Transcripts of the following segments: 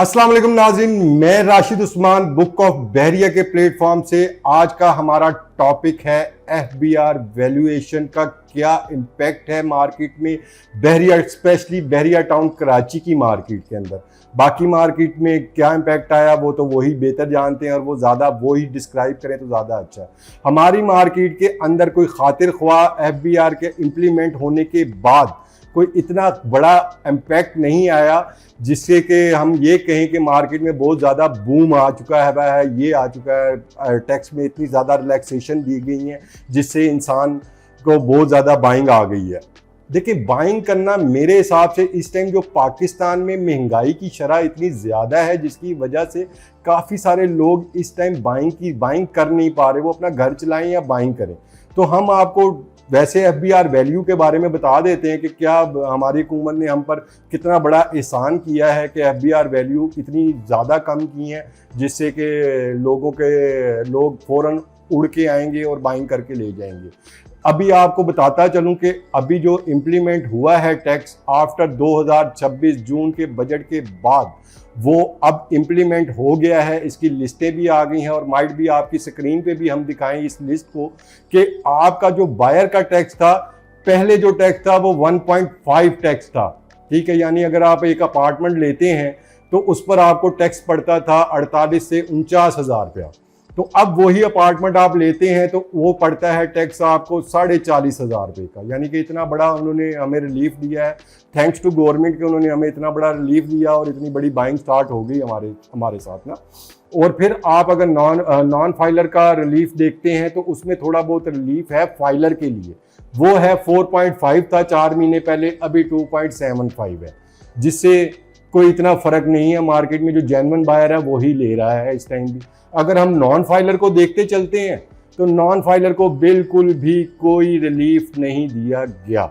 अस्सलाम वालेकुम नाज़रीन, मैं राशिद उस्मान बुक ऑफ बहरिया के प्लेटफॉर्म से। आज का हमारा टॉपिक है एफबीआर वैल्यूएशन का क्या इम्पैक्ट है मार्केट में, बहरिया स्पेशली बहरिया टाउन कराची की मार्केट के अंदर। बाकी मार्केट में क्या इम्पैक्ट आया वो तो वही बेहतर जानते हैं और वो ज़्यादा वो ही डिस्क्राइब करें तो ज़्यादा अच्छा है। हमारी मार्केट के अंदर कोई खातिर ख्वाह एफबीआर के इम्प्लीमेंट होने के बाद कोई इतना बड़ा इम्पैक्ट नहीं आया जिससे कि हम ये कहें कि मार्केट में बहुत ज़्यादा बूम आ चुका है, ये आ चुका है, टैक्स में इतनी ज़्यादा रिलैक्सेशन दी गई है जिससे इंसान को बहुत ज़्यादा बाइंग आ गई है। देखिए, बाइंग करना मेरे हिसाब से इस टाइम जो पाकिस्तान में महंगाई की शरह इतनी ज़्यादा है जिसकी वजह से काफ़ी सारे लोग इस टाइम बाइंग कर नहीं पा रहे, वो अपना घर चलाएं या बाइंग करें। तो हम आपको वैसे एफबीआर वैल्यू के बारे में बता देते हैं कि क्या हमारी हुकूमत ने हम पर कितना बड़ा एहसान किया है कि एफबीआर वैल्यू इतनी ज़्यादा कम की है जिससे कि लोग फ़ौरन उड़ के आएंगे और बाइंग करके ले जाएंगे। अभी आपको बताता चलूं कि अभी जो इम्प्लीमेंट हुआ है टैक्स आफ्टर 2026 जून के बजट के बाद वो अब इम्प्लीमेंट हो गया है। इसकी लिस्टें भी आ गई हैं और माइट भी आपकी स्क्रीन पे भी हम दिखाएं इस लिस्ट को कि आपका जो बायर का टैक्स था, पहले जो टैक्स था वो 1.5 टैक्स था, ठीक है। यानी अगर आप एक अपार्टमेंट लेते हैं तो उस पर आपको टैक्स पड़ता था 48 से 49,000 रुपया। तो अब वही अपार्टमेंट आप लेते हैं तो वो पड़ता है टैक्स आपको 44,500 रुपये का। यानी कि इतना बड़ा उन्होंने हमें रिलीफ दिया है, थैंक्स टू गवर्नमेंट के उन्होंने हमें इतना बड़ा रिलीफ दिया और इतनी बड़ी बाइंग स्टार्ट हो गई हमारे साथ ना। और फिर आप अगर नॉन फाइलर का रिलीफ देखते हैं तो उसमें थोड़ा बहुत रिलीफ है फाइलर के लिए, वो है 4.5 था 4 महीने पहले, अभी 2.75 है, जिससे कोई इतना फर्क नहीं है। मार्केट में जो जेन्युइन बायर है वो ही ले रहा है इस टाइम भी। अगर हम नॉन फाइलर को देखते चलते हैं तो नॉन फाइलर को बिल्कुल भी कोई रिलीफ नहीं दिया गया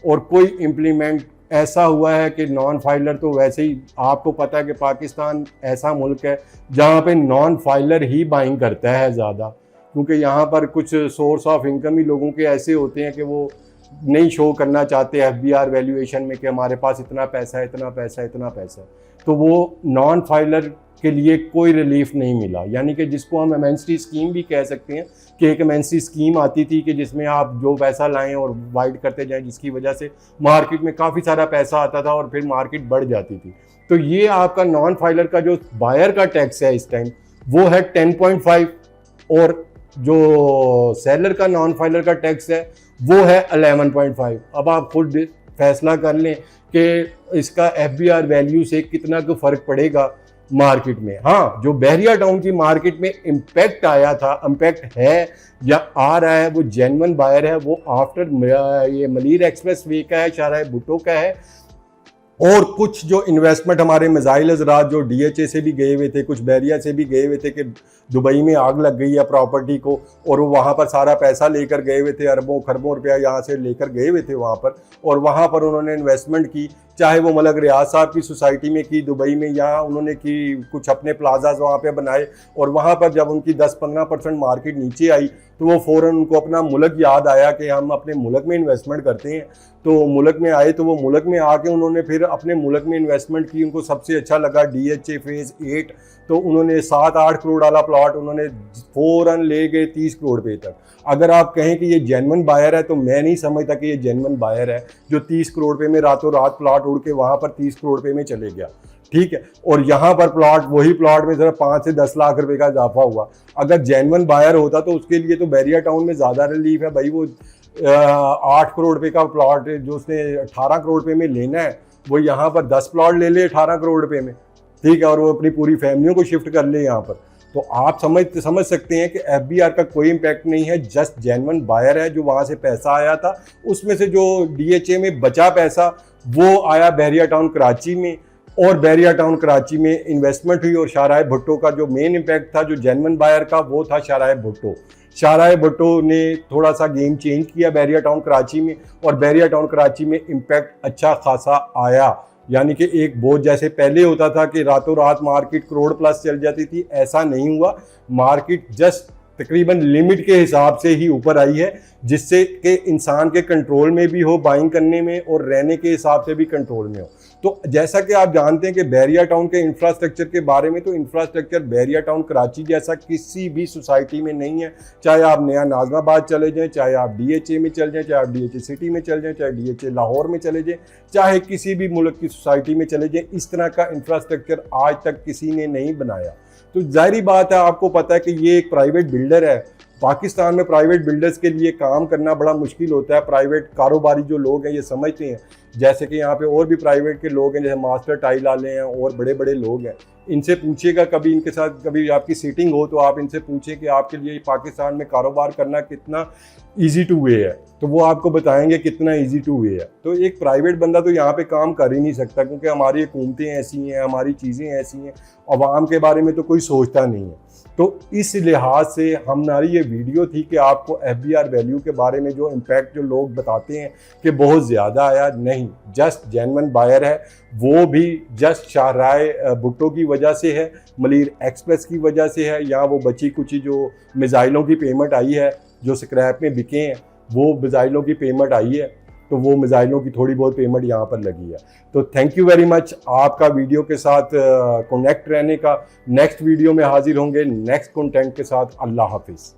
और कोई इम्प्लीमेंट ऐसा हुआ है कि नॉन फाइलर तो वैसे ही आपको पता है कि पाकिस्तान ऐसा मुल्क है जहाँ पे नॉन फाइलर ही बाइंग करता है ज़्यादा, क्योंकि यहाँ पर कुछ सोर्स ऑफ इनकम ही लोगों के ऐसे होते हैं कि वो नहीं शो करना चाहते एफबीआर वैल्यूएशन में कि हमारे पास इतना पैसा है, इतना पैसा है, इतना पैसा है। तो वो नॉन फाइलर के लिए कोई रिलीफ नहीं मिला। यानी कि जिसको हम एमएनसी स्कीम भी कह सकते हैं कि एक एमएनसी स्कीम आती थी कि जिसमें आप जो पैसा लाएं और वाइड करते जाएं, जिसकी वजह से मार्केट में काफ़ी सारा पैसा आता था और फिर मार्केट बढ़ जाती थी। तो ये आपका नॉन फाइलर का जो बायर का टैक्स है इस टाइम वो है 10.5 और जो सेलर का नॉन फाइलर का टैक्स है वो है 11.5। अब आप खुद फैसला कर लें कि इसका एफबीआर वैल्यू से कितना को फर्क पड़ेगा मार्केट में। हाँ, जो बहरिया टाउन की मार्केट में इम्पैक्ट आया था, इम्पैक्ट है या आ रहा है, वो जेन्युइन बायर है, वो आफ्टर ये मलीर एक्सप्रेस वे का है, शाहराह भुट्टो का है और कुछ जो इन्वेस्टमेंट हमारे मिसाइल हजरात जो डीएचए से भी गए हुए थे, कुछ बहरिया से भी गए हुए थे कि दुबई में आग लग गई है प्रॉपर्टी को और वो वहाँ पर सारा पैसा लेकर गए हुए थे, अरबों खरबों रुपया यहाँ से लेकर गए हुए थे वहाँ पर, और वहाँ पर उन्होंने इन्वेस्टमेंट की, चाहे वो मलक रियाज साहब की सोसाइटी में की दुबई में, या उन्होंने की कुछ अपने प्लाजाज वहाँ पे बनाए। और वहाँ पर जब उनकी 10-15% मार्केट नीचे आई तो वो फ़ौरन उनको अपना मुल्क याद आया कि हम अपने मुल्क में इन्वेस्टमेंट करते हैं। तो मुल्क में आए तो वो मुल्क में आके उन्होंने फिर अपने मुल्क में इन्वेस्टमेंट की। उनको सबसे अच्छा लगा डीएचए फेज़ 8, तो उन्होंने 7-8 करोड़ वाला प्लॉट उन्होंने फ़ौरन ले गए 30 करोड़ रुपये तक। अगर आप कहें कि ये जेन्युइन बायर है तो मैं नहीं समझता कि ये जेन्युइन बायर है जो 30 करोड़ रुपये में रातों रात प्लॉट उड़ के वहाँ पर 30 करोड़ रुपये में चले गया, ठीक है। और यहाँ पर प्लॉट, वही प्लॉट में सिर्फ 5 से 10 लाख रुपए का इजाफा हुआ। अगर जेन्युइन बायर होता तो उसके लिए तो बहरिया टाउन में ज़्यादा रिलीफ है भाई। वो 8 करोड़ रुपए का प्लॉट जो उसने 18 करोड़ रुपए में लेना है वो यहाँ पर 10 प्लॉट ले ले 18 करोड़ रुपए में, ठीक है, और वो अपनी पूरी फैमिलियों को शिफ्ट कर ले यहाँ पर। तो आप समझ सकते हैं कि एफबीआर का कोई इम्पैक्ट नहीं है, जस्ट जेन्युइन बायर है जो वहाँ से पैसा आया था, उसमें से जो डीएचए में बचा पैसा वो आया बहरिया टाउन कराची में और बहरिया टाउन कराची में इन्वेस्टमेंट हुई। और शाहराह भुट्टो का जो मेन इम्पैक्ट था जो जेन्युइन बायर का वो था शाहराह भुट्टो। शाहराह भुट्टो ने थोड़ा सा गेम चेंज किया बहरिया टाउन कराची में और बहरिया टाउन कराची में इम्पैक्ट अच्छा खासा आया। यानी कि एक बोझ जैसे पहले होता था कि रातों रात मार्केट करोड़ प्लस चल जाती थी, ऐसा नहीं हुआ। मार्केट जस्ट तकरीबन लिमिट के हिसाब से ही ऊपर आई है, जिससे कि इंसान के कंट्रोल में भी हो बाइंग करने में और रहने के हिसाब से भी कंट्रोल में हो। तो जैसा कि आप जानते हैं कि बहरिया टाउन के इंफ्रास्ट्रक्चर के बारे में, तो इंफ्रास्ट्रक्चर बहरिया टाउन कराची जैसा किसी भी सोसाइटी में नहीं है। चाहे आप नया नाजमाबाद चले जाएं, चाहे आप DHA में चले जाएं, चाहे आप DHA सिटी में चले जाएं, चाहे DHA लाहौर में चले जाएं, चाहे किसी भी मुल्क की सोसाइटी में चले जाएं, इस तरह का इंफ्रास्ट्रक्चर आज तक किसी ने नहीं बनाया। तो जाहिर बात है, आपको पता है कि ये एक प्राइवेट बिल्डर है। पाकिस्तान में प्राइवेट बिल्डर्स के लिए काम करना बड़ा मुश्किल होता है। प्राइवेट कारोबारी जो लोग हैं ये समझते हैं, जैसे कि यहाँ पे और भी प्राइवेट के लोग हैं, जैसे मास्टर टाइल वाले हैं और बड़े बड़े लोग हैं। इनसे पूछिएगा, कभी इनके साथ कभी आपकी सीटिंग हो तो आप इनसे पूछें कि आपके लिए पाकिस्तान में कारोबार करना कितना ईजी टू वे है, तो वो आपको बताएंगे कितना ईजी टू वे है। तो एक प्राइवेट बंदा तो यहाँ पे काम कर ही नहीं सकता, क्योंकि हमारी हुकूमतें ऐसी हैं, हमारी चीज़ें ऐसी हैं, अवाम के बारे में तो कोई सोचता नहीं है। तो इस लिहाज से हमारी ये वीडियो थी कि आपको FBR वैल्यू के बारे में जो इम्पैक्ट जो लोग बताते हैं कि बहुत ज़्यादा आया, नहीं, जस्ट जेन्युइन बायर है, वो भी जस्ट शाहराय भुट्टो की वजह से है, मलीर एक्सप्रेस की वजह से है, या वो बची कुची जो मिज़ाइलों की पेमेंट आई है जो स्क्रैप में बिके हैं, वो मिज़ाइलों की पेमेंट आई है, तो वो मिज़ाइलों की थोड़ी बहुत पेमेंट यहाँ पर लगी है। तो थैंक यू वेरी मच आपका वीडियो के साथ कनेक्ट रहने का। नेक्स्ट वीडियो में हाजिर होंगे नेक्स्ट कंटेंट के साथ। अल्लाह हाफिज़।